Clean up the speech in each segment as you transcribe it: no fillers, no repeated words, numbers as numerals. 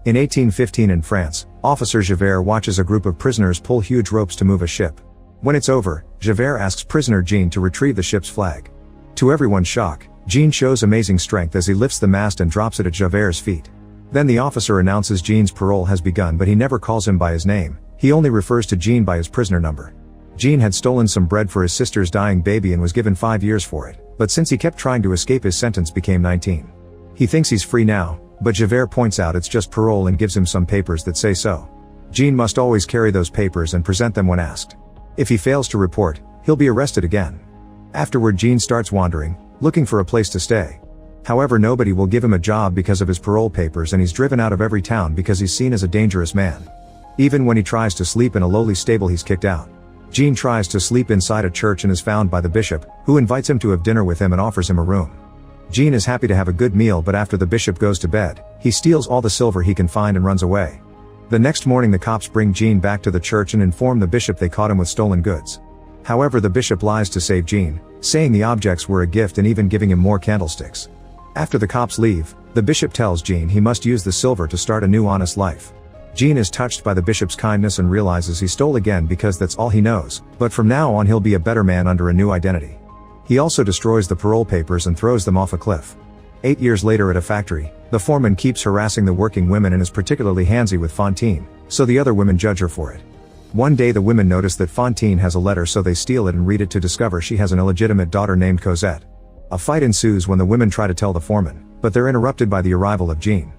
In 1815 in France, Officer Javert watches a group of prisoners pull huge ropes to move a ship. When it's over, Javert asks prisoner Jean to retrieve the ship's flag. To everyone's shock, Jean shows amazing strength as he lifts the mast and drops it at Javert's feet. Then the officer announces Jean's parole has begun, but he never calls him by his name, he only refers to Jean by his prisoner number. Jean had stolen some bread for his sister's dying baby and was given 5 years for it, but since he kept trying to escape, his sentence became 19. He thinks he's free now, but Javert points out it's just parole and gives him some papers that say so. Jean must always carry those papers and present them when asked. If he fails to report, he'll be arrested again. Afterward, Jean starts wandering, looking for a place to stay. However, nobody will give him a job because of his parole papers, and he's driven out of every town because he's seen as a dangerous man. Even when he tries to sleep in a lowly stable, he's kicked out. Jean tries to sleep inside a church and is found by the bishop, who invites him to have dinner with him and offers him a room. Jean is happy to have a good meal, but after the bishop goes to bed, he steals all the silver he can find and runs away. The next morning, the cops bring Jean back to the church and inform the bishop they caught him with stolen goods. However, the bishop lies to save Jean, saying the objects were a gift and even giving him more candlesticks. After the cops leave, the bishop tells Jean he must use the silver to start a new honest life. Jean is touched by the bishop's kindness and realizes he stole again because that's all he knows, but from now on he'll be a better man under a new identity. He also destroys the parole papers and throws them off a cliff. 8 years later at a factory, the foreman keeps harassing the working women and is particularly handsy with Fantine, so the other women judge her for it. One day the women notice that Fantine has a letter, so they steal it and read it to discover she has an illegitimate daughter named Cosette. A fight ensues when the women try to tell the foreman, but they're interrupted by the arrival of Jean.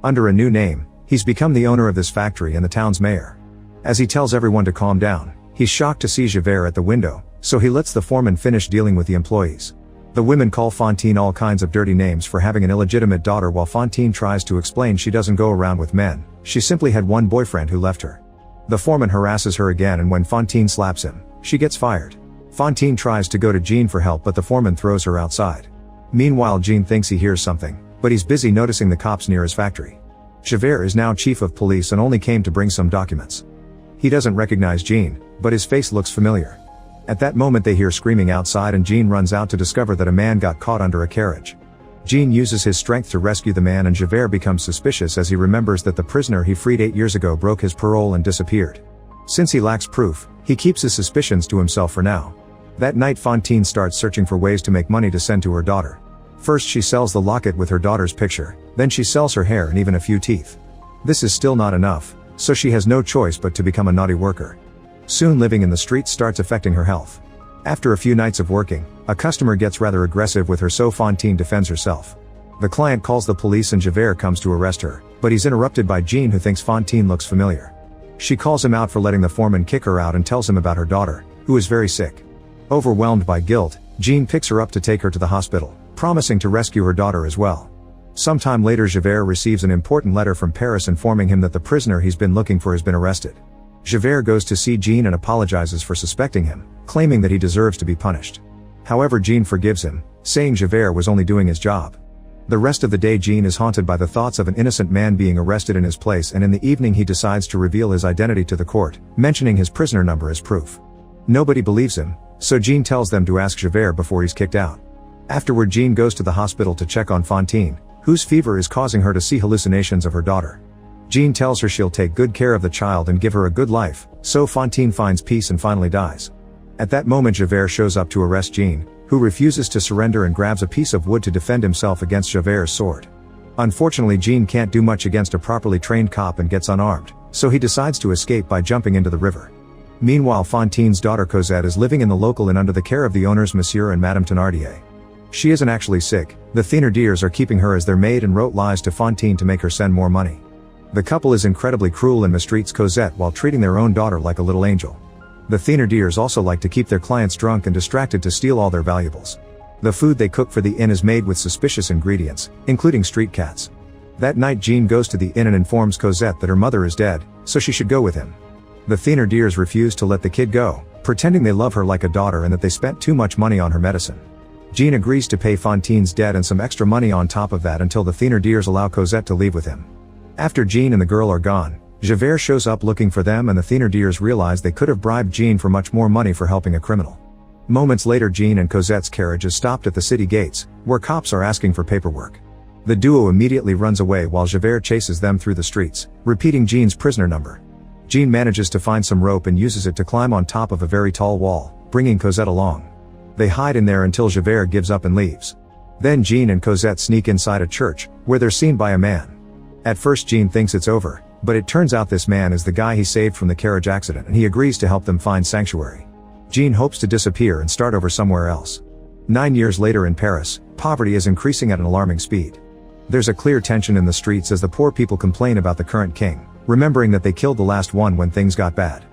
Under a new name, he's become the owner of this factory and the town's mayor. As he tells everyone to calm down, he's shocked to see Javert at the window, so he lets the foreman finish dealing with the employees. The women call Fantine all kinds of dirty names for having an illegitimate daughter, while Fantine tries to explain she doesn't go around with men, she simply had one boyfriend who left her. The foreman harasses her again, and when Fantine slaps him, she gets fired. Fantine tries to go to Jean for help, but the foreman throws her outside. Meanwhile, Jean thinks he hears something, but he's busy noticing the cops near his factory. Javert is now chief of police and only came to bring some documents. He doesn't recognize Jean, but his face looks familiar. At that moment they hear screaming outside, and Jean runs out to discover that a man got caught under a carriage. Jean uses his strength to rescue the man, and Javert becomes suspicious as he remembers that the prisoner he freed 8 years ago broke his parole and disappeared. Since he lacks proof, he keeps his suspicions to himself for now. That night Fantine starts searching for ways to make money to send to her daughter. First she sells the locket with her daughter's picture, then she sells her hair and even a few teeth. This is still not enough, so she has no choice but to become a naughty worker. Soon living in the streets starts affecting her health. After a few nights of working, a customer gets rather aggressive with her, so Fantine defends herself. The client calls the police and Javert comes to arrest her, but he's interrupted by Jean, who thinks Fantine looks familiar. She calls him out for letting the foreman kick her out and tells him about her daughter, who is very sick. Overwhelmed by guilt, Jean picks her up to take her to the hospital, promising to rescue her daughter as well. Sometime later Javert receives an important letter from Paris informing him that the prisoner he's been looking for has been arrested. Javert goes to see Jean and apologizes for suspecting him, claiming that he deserves to be punished. However, Jean forgives him, saying Javert was only doing his job. The rest of the day Jean is haunted by the thoughts of an innocent man being arrested in his place, and in the evening he decides to reveal his identity to the court, mentioning his prisoner number as proof. Nobody believes him, so Jean tells them to ask Javert before he's kicked out. Afterward Jean goes to the hospital to check on Fantine, whose fever is causing her to see hallucinations of her daughter. Jean tells her she'll take good care of the child and give her a good life, so Fantine finds peace and finally dies. At that moment Javert shows up to arrest Jean, who refuses to surrender and grabs a piece of wood to defend himself against Javert's sword. Unfortunately, Jean can't do much against a properly trained cop and gets unarmed, so he decides to escape by jumping into the river. Meanwhile, Fantine's daughter Cosette is living in the local inn under the care of the owners Monsieur and Madame Thénardier. She isn't actually sick, the Thénardiers are keeping her as their maid and wrote lies to Fantine to make her send more money. The couple is incredibly cruel and mistreats Cosette while treating their own daughter like a little angel. The Thénardiers also like to keep their clients drunk and distracted to steal all their valuables. The food they cook for the inn is made with suspicious ingredients, including street cats. That night Jean goes to the inn and informs Cosette that her mother is dead, so she should go with him. The Thénardiers refuse to let the kid go, pretending they love her like a daughter and that they spent too much money on her medicine. Jean agrees to pay Fantine's debt and some extra money on top of that until the Thénardiers allow Cosette to leave with him. After Jean and the girl are gone, Javert shows up looking for them, and the Thénardiers realize they could have bribed Jean for much more money for helping a criminal. Moments later Jean and Cosette's carriage is stopped at the city gates, where cops are asking for paperwork. The duo immediately runs away while Javert chases them through the streets, repeating Jean's prisoner number. Jean manages to find some rope and uses it to climb on top of a very tall wall, bringing Cosette along. They hide in there until Javert gives up and leaves. Then Jean and Cosette sneak inside a church, where they're seen by a man. At first Jean thinks it's over, but it turns out this man is the guy he saved from the carriage accident and he agrees to help them find sanctuary. Jean hopes to disappear and start over somewhere else. 9 years later in Paris, poverty is increasing at an alarming speed. There's a clear tension in the streets as the poor people complain about the current king, remembering that they killed the last one when things got bad.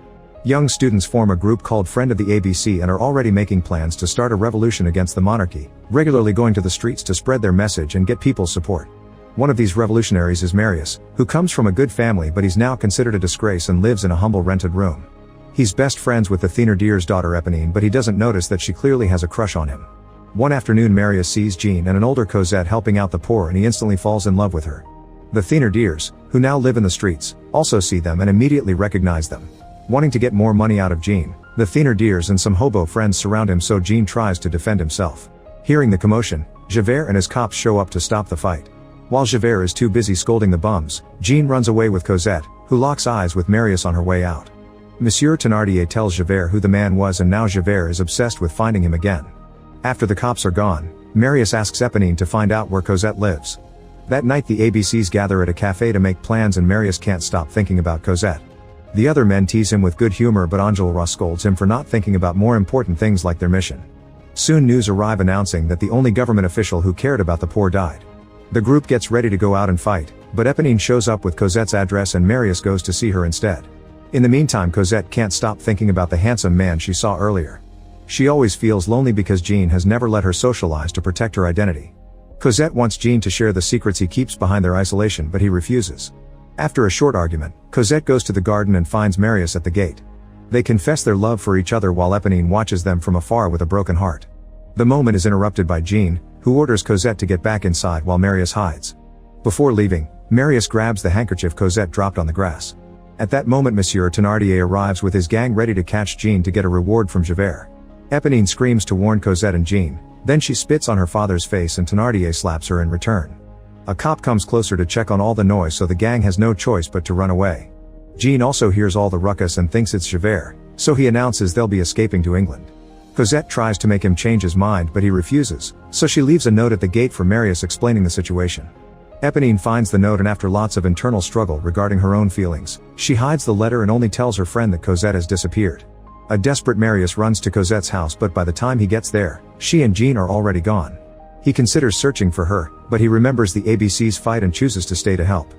Young students form a group called Friend of the ABC and are already making plans to start a revolution against the monarchy, regularly going to the streets to spread their message and get people's support. One of these revolutionaries is Marius, who comes from a good family but he's now considered a disgrace and lives in a humble rented room. He's best friends with the Thénardier's daughter Éponine, but he doesn't notice that she clearly has a crush on him. One afternoon Marius sees Jean and an older Cosette helping out the poor and he instantly falls in love with her. The Thénardiers, who now live in the streets, also see them and immediately recognize them. Wanting to get more money out of Jean, the Thénardiers and some hobo friends surround him so Jean tries to defend himself. Hearing the commotion, Javert and his cops show up to stop the fight. While Javert is too busy scolding the bums, Jean runs away with Cosette, who locks eyes with Marius on her way out. Monsieur Thénardier tells Javert who the man was and now Javert is obsessed with finding him again. After the cops are gone, Marius asks Éponine to find out where Cosette lives. That night the ABCs gather at a cafe to make plans and Marius can't stop thinking about Cosette. The other men tease him with good humor but Enjolras scolds him for not thinking about more important things like their mission. Soon news arrive announcing that the only government official who cared about the poor died. The group gets ready to go out and fight, but Éponine shows up with Cosette's address and Marius goes to see her instead. In the meantime Cosette can't stop thinking about the handsome man she saw earlier. She always feels lonely because Jean has never let her socialize to protect her identity. Cosette wants Jean to share the secrets he keeps behind their isolation but he refuses. After a short argument, Cosette goes to the garden and finds Marius at the gate. They confess their love for each other while Éponine watches them from afar with a broken heart. The moment is interrupted by Jean, who orders Cosette to get back inside while Marius hides. Before leaving, Marius grabs the handkerchief Cosette dropped on the grass. At that moment Monsieur Thénardier arrives with his gang ready to catch Jean to get a reward from Javert. Éponine screams to warn Cosette and Jean, then she spits on her father's face and Thénardier slaps her in return. A cop comes closer to check on all the noise so the gang has no choice but to run away. Jean also hears all the ruckus and thinks it's Javert, so he announces they'll be escaping to England. Cosette tries to make him change his mind but he refuses, so she leaves a note at the gate for Marius explaining the situation. Éponine finds the note and after lots of internal struggle regarding her own feelings, she hides the letter and only tells her friend that Cosette has disappeared. A desperate Marius runs to Cosette's house but by the time he gets there, she and Jean are already gone. He considers searching for her, but he remembers the ABC's fight and chooses to stay to help.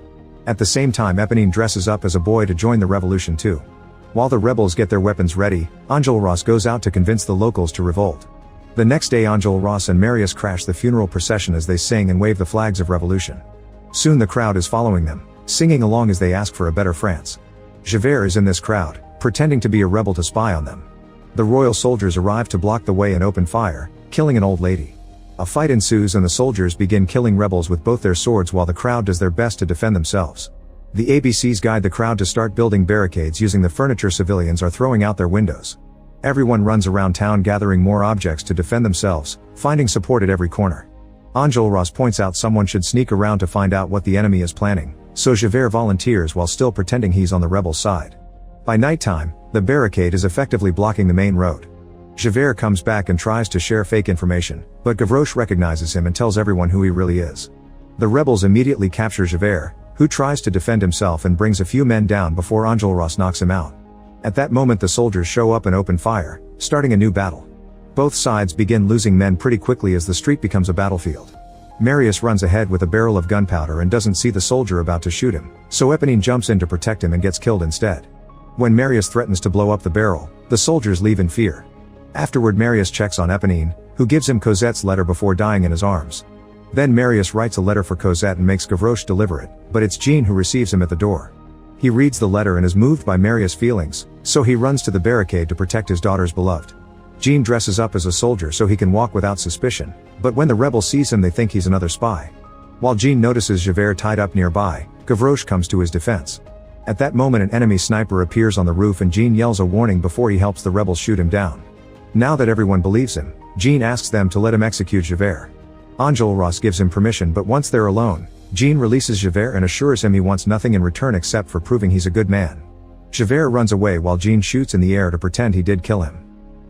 At the same time Éponine dresses up as a boy to join the revolution too. While the rebels get their weapons ready, Enjolras goes out to convince the locals to revolt. The next day Enjolras and Marius crash the funeral procession as they sing and wave the flags of revolution. Soon the crowd is following them, singing along as they ask for a better France. Javert is in this crowd, pretending to be a rebel to spy on them. The royal soldiers arrive to block the way and open fire, killing an old lady. A fight ensues and the soldiers begin killing rebels with both their swords while the crowd does their best to defend themselves. The ABCs guide the crowd to start building barricades using the furniture civilians are throwing out their windows. Everyone runs around town gathering more objects to defend themselves, finding support at every corner. Enjolras points out someone should sneak around to find out what the enemy is planning, so Javert volunteers while still pretending he's on the rebel side. By nighttime, the barricade is effectively blocking the main road. Javert comes back and tries to share fake information, but Gavroche recognizes him and tells everyone who he really is. The rebels immediately capture Javert, who tries to defend himself and brings a few men down before Enjolras knocks him out. At that moment the soldiers show up and open fire, starting a new battle. Both sides begin losing men pretty quickly as the street becomes a battlefield. Marius runs ahead with a barrel of gunpowder and doesn't see the soldier about to shoot him, so Éponine jumps in to protect him and gets killed instead. When Marius threatens to blow up the barrel, the soldiers leave in fear. Afterward Marius checks on Éponine, who gives him Cosette's letter before dying in his arms. Then Marius writes a letter for Cosette and makes Gavroche deliver it, but it's Jean who receives him at the door. He reads the letter and is moved by Marius' feelings, so he runs to the barricade to protect his daughter's beloved. Jean dresses up as a soldier so he can walk without suspicion, but when the rebels sees him they think he's another spy. While Jean notices Javert tied up nearby, Gavroche comes to his defense. At that moment an enemy sniper appears on the roof and Jean yells a warning before he helps the rebels shoot him down. Now that everyone believes him, Jean asks them to let him execute Javert. Enjolras gives him permission, but once they're alone, Jean releases Javert and assures him he wants nothing in return except for proving he's a good man. Javert runs away while Jean shoots in the air to pretend he did kill him.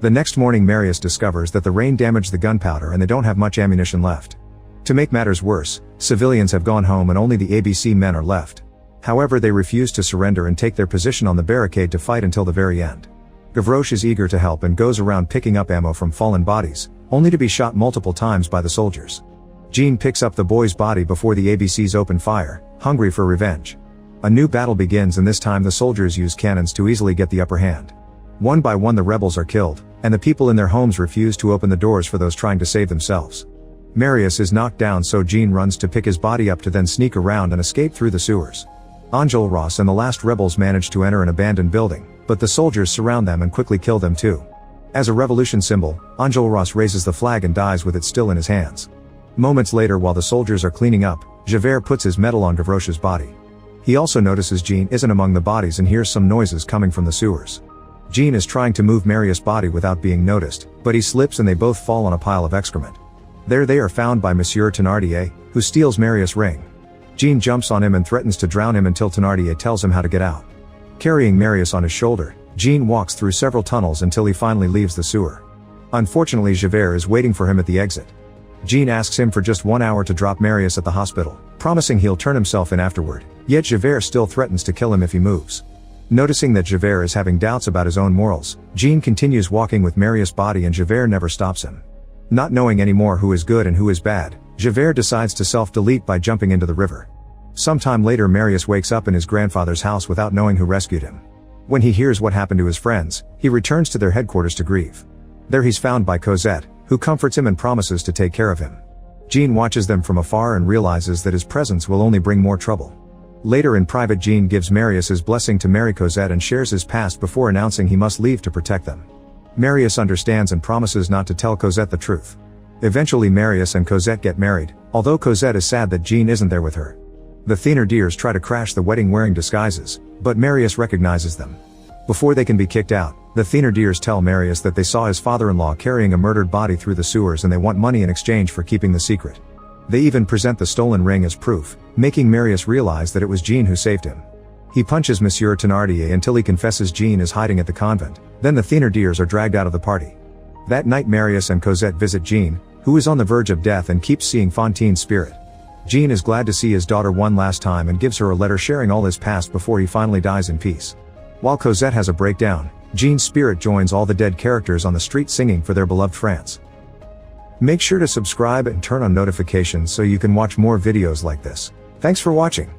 The next morning Marius discovers that the rain damaged the gunpowder and they don't have much ammunition left. To make matters worse, civilians have gone home and only the ABC men are left. However, they refuse to surrender and take their position on the barricade to fight until the very end. Gavroche is eager to help and goes around picking up ammo from fallen bodies, only to be shot multiple times by the soldiers. Jean picks up the boy's body before the ABCs open fire, hungry for revenge. A new battle begins, and this time the soldiers use cannons to easily get the upper hand. One by one the rebels are killed, and the people in their homes refuse to open the doors for those trying to save themselves. Marius is knocked down, so Jean runs to pick his body up to then sneak around and escape through the sewers. Enjolras and the last rebels manage to enter an abandoned building, but the soldiers surround them and quickly kill them too. As a revolution symbol, Enjolras raises the flag and dies with it still in his hands. Moments later, while the soldiers are cleaning up, Javert puts his medal on Gavroche's body. He also notices Jean isn't among the bodies and hears some noises coming from the sewers. Jean is trying to move Marius' body without being noticed, but he slips and they both fall on a pile of excrement. There they are found by Monsieur Thénardier, who steals Marius' ring. Jean jumps on him and threatens to drown him until Thénardier tells him how to get out. Carrying Marius on his shoulder, Jean walks through several tunnels until he finally leaves the sewer. Unfortunately, Javert is waiting for him at the exit. Jean asks him for just 1 hour to drop Marius at the hospital, promising he'll turn himself in afterward, yet Javert still threatens to kill him if he moves. Noticing that Javert is having doubts about his own morals, Jean continues walking with Marius' body and Javert never stops him. Not knowing anymore who is good and who is bad, Javert decides to self-delete by jumping into the river. Sometime later Marius wakes up in his grandfather's house without knowing who rescued him. When he hears what happened to his friends, he returns to their headquarters to grieve. There he's found by Cosette, who comforts him and promises to take care of him. Jean watches them from afar and realizes that his presence will only bring more trouble. Later in private, Jean gives Marius his blessing to marry Cosette and shares his past before announcing he must leave to protect them. Marius understands and promises not to tell Cosette the truth. Eventually Marius and Cosette get married, although Cosette is sad that Jean isn't there with her. The Thénardiers try to crash the wedding wearing disguises, but Marius recognizes them. Before they can be kicked out, the Thénardiers tell Marius that they saw his father-in-law carrying a murdered body through the sewers and they want money in exchange for keeping the secret. They even present the stolen ring as proof, making Marius realize that it was Jean who saved him. He punches Monsieur Thénardier until he confesses Jean is hiding at the convent, then the Thénardiers are dragged out of the party. That night Marius and Cosette visit Jean, who is on the verge of death and keeps seeing Fantine's spirit. Jean is glad to see his daughter one last time and gives her a letter sharing all his past before he finally dies in peace. While Cosette has a breakdown, Jean's spirit joins all the dead characters on the street singing for their beloved France. Make sure to subscribe and turn on notifications so you can watch more videos like this. Thanks for watching.